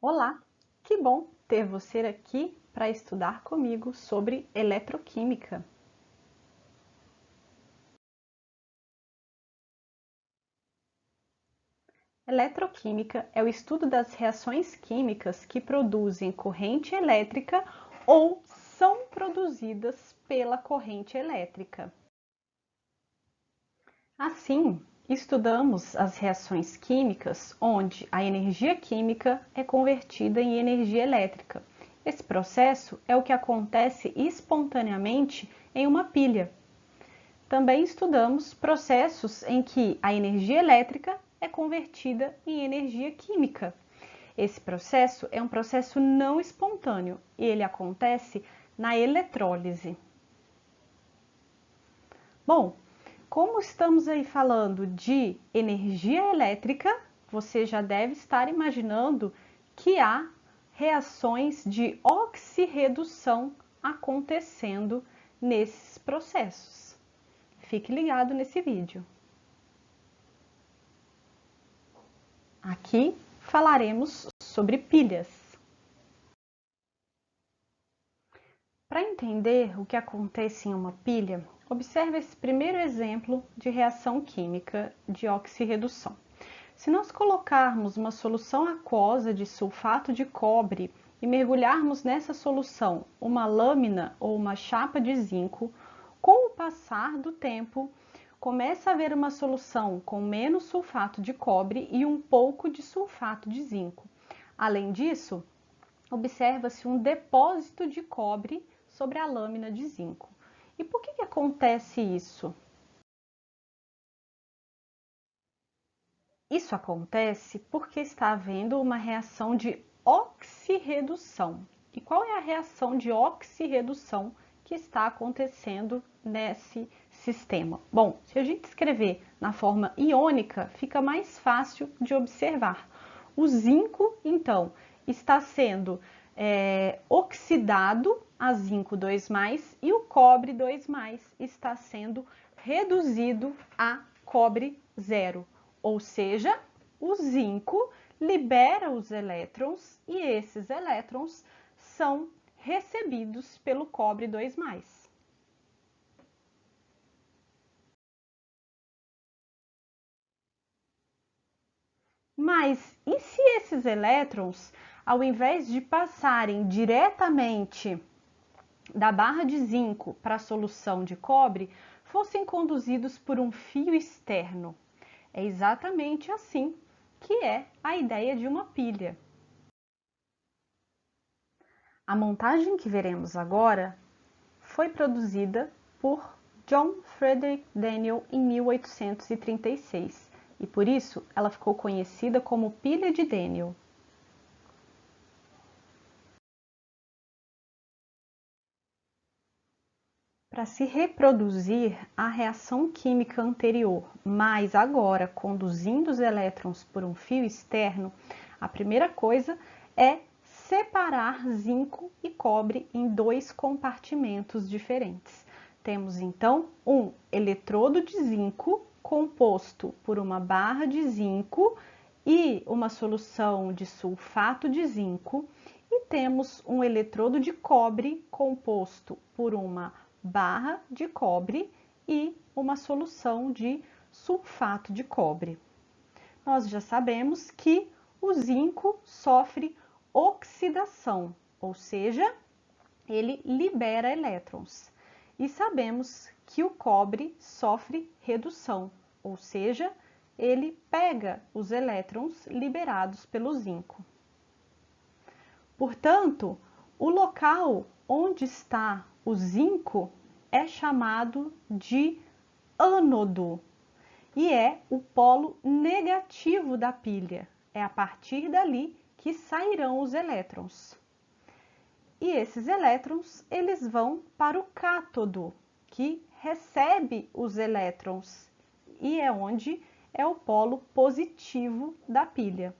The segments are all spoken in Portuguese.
Olá, que bom ter você aqui para estudar comigo sobre eletroquímica. Eletroquímica é o estudo das reações químicas que produzem corrente elétrica ou são produzidas pela corrente elétrica. Assim, estudamos as reações químicas onde a energia química é convertida em energia elétrica. Esse processo é o que acontece espontaneamente em uma pilha. Também estudamos processos em que a energia elétrica é convertida em energia química. Esse processo é um processo não espontâneo e ele acontece na eletrólise. Bom, como estamos aí falando de energia elétrica, você já deve estar imaginando que há reações de oxirredução acontecendo nesses processos. Fique ligado nesse vídeo. Aqui falaremos sobre pilhas. Para entender o que acontece em uma pilha, observe esse primeiro exemplo de reação química de oxirredução. Se nós colocarmos uma solução aquosa de sulfato de cobre e mergulharmos nessa solução uma lâmina ou uma chapa de zinco, com o passar do tempo, começa a haver uma solução com menos sulfato de cobre e um pouco de sulfato de zinco. Além disso, observa-se um depósito de cobre sobre a lâmina de zinco. E por que acontece isso? Isso acontece porque está havendo uma reação de oxirredução. E qual é a reação de oxirredução que está acontecendo nesse sistema? Bom, se a gente escrever na forma iônica, fica mais fácil de observar. O zinco, então, está sendo oxidado a zinco 2+, e o cobre 2+, está sendo reduzido a cobre 0. Ou seja, o zinco libera os elétrons e esses elétrons são recebidos pelo cobre 2+. Mas e se esses elétrons, ao invés de passarem diretamente da barra de zinco para a solução de cobre, fossem conduzidos por um fio externo? É exatamente assim que é a ideia de uma pilha. A montagem que veremos agora foi produzida por John Frederick Daniell em 1836 e por isso ela ficou conhecida como pilha de Daniell. Para se reproduzir a reação química anterior, mas agora conduzindo os elétrons por um fio externo, a primeira coisa é separar zinco e cobre em dois compartimentos diferentes. Temos então um eletrodo de zinco composto por uma barra de zinco e uma solução de sulfato de zinco, e temos um eletrodo de cobre composto por uma barra de cobre e uma solução de sulfato de cobre. Nós já sabemos que o zinco sofre oxidação, ou seja, ele libera elétrons. E sabemos que o cobre sofre redução, ou seja, ele pega os elétrons liberados pelo zinco. Portanto, o local onde está o zinco é chamado de ânodo e é o polo negativo da pilha. É a partir dali que sairão os elétrons. E esses elétrons, eles vão para o cátodo, que recebe os elétrons e é onde é o polo positivo da pilha.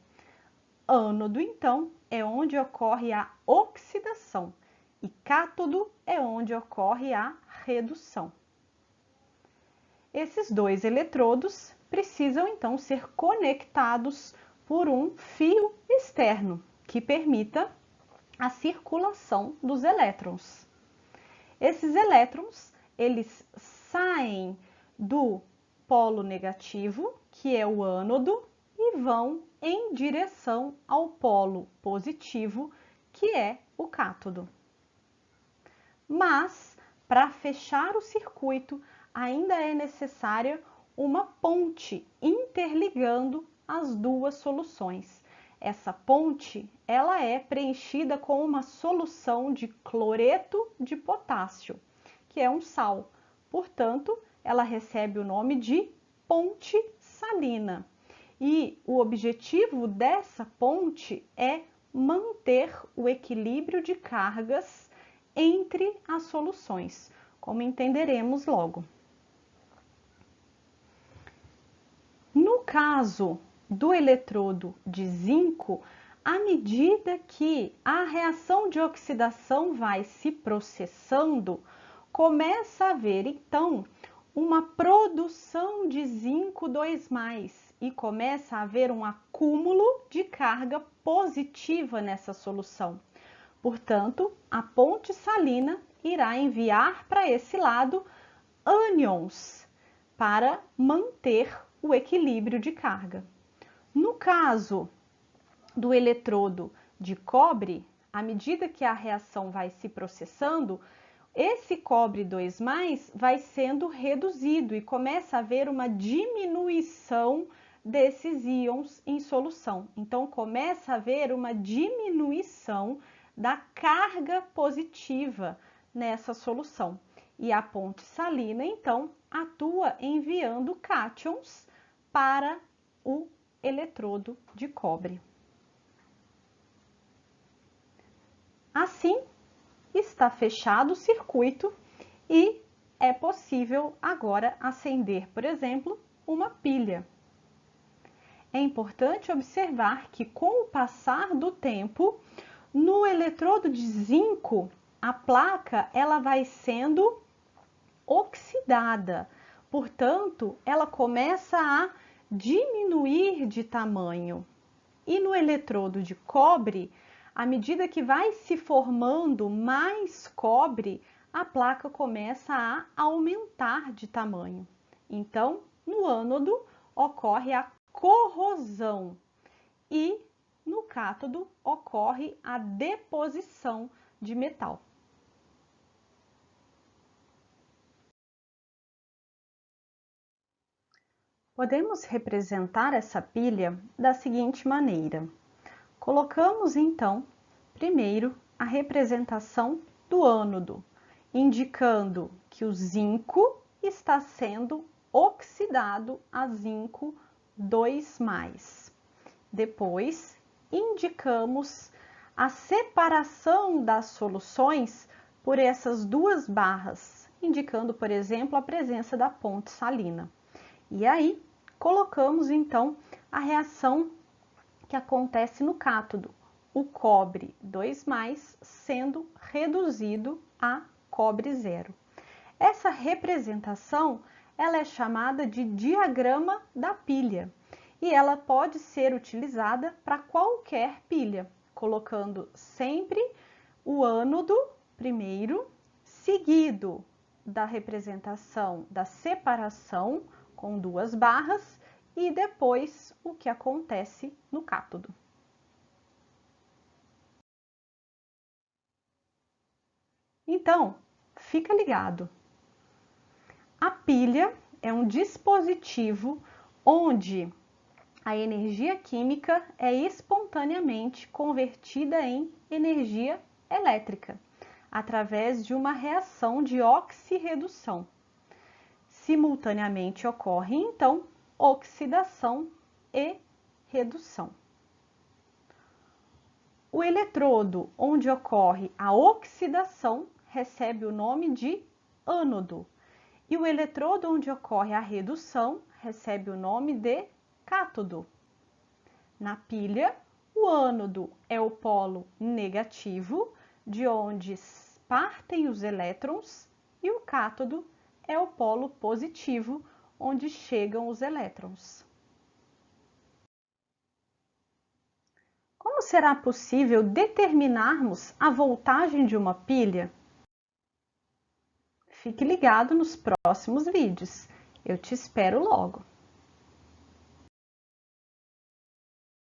Ânodo, então, é onde ocorre a oxidação e cátodo é onde ocorre a redução. Esses dois eletrodos precisam, então, ser conectados por um fio externo, que permita a circulação dos elétrons. Esses elétrons, eles saem do polo negativo, que é o ânodo, e vão em direção ao polo positivo, que é o cátodo. Mas, para fechar o circuito, ainda é necessária uma ponte interligando as duas soluções. Essa ponte, ela é preenchida com uma solução de cloreto de potássio, que é um sal. Portanto, ela recebe o nome de ponte salina. E o objetivo dessa ponte é manter o equilíbrio de cargas entre as soluções, como entenderemos logo. No caso do eletrodo de zinco, à medida que a reação de oxidação vai se processando, começa a haver então uma produção de zinco 2+, e começa a haver um acúmulo de carga positiva nessa solução. Portanto, a ponte salina irá enviar para esse lado ânions para manter o equilíbrio de carga. No caso do eletrodo de cobre, à medida que a reação vai se processando, esse cobre 2+, vai sendo reduzido e começa a haver uma diminuição desses íons em solução. Então, começa a haver uma diminuição da carga positiva nessa solução. E a ponte salina, então, atua enviando cátions para o eletrodo de cobre. Assim, está fechado o circuito e é possível agora acender, por exemplo, uma pilha. É importante observar que com o passar do tempo, no eletrodo de zinco, a placa ela vai sendo oxidada. Portanto, ela começa a diminuir de tamanho. E no eletrodo de cobre, à medida que vai se formando mais cobre, a placa começa a aumentar de tamanho. Então, no ânodo ocorre a corrosão e no cátodo ocorre a deposição de metal. Podemos representar essa pilha da seguinte maneira. Colocamos, então, primeiro a representação do ânodo, indicando que o zinco está sendo oxidado a zinco 2+. Depois, indicamos a separação das soluções por essas duas barras, indicando, por exemplo, a presença da ponte salina. E aí, colocamos então a reação que acontece no cátodo, o cobre 2+, sendo reduzido a cobre 0. Essa representação ela é chamada de diagrama da pilha e ela pode ser utilizada para qualquer pilha, colocando sempre o ânodo primeiro, seguido da representação da separação com duas barras e depois o que acontece no cátodo. Então, fica ligado. A pilha é um dispositivo onde a energia química é espontaneamente convertida em energia elétrica, através de uma reação de oxirredução. Simultaneamente ocorre, então, oxidação e redução. O eletrodo onde ocorre a oxidação recebe o nome de ânodo e o eletrodo onde ocorre a redução recebe o nome de cátodo. Na pilha, o ânodo é o polo negativo, de onde partem os elétrons, e o cátodo é o polo positivo, onde chegam os elétrons. Como será possível determinarmos a voltagem de uma pilha? Fique ligado nos próximos vídeos. Eu te espero logo!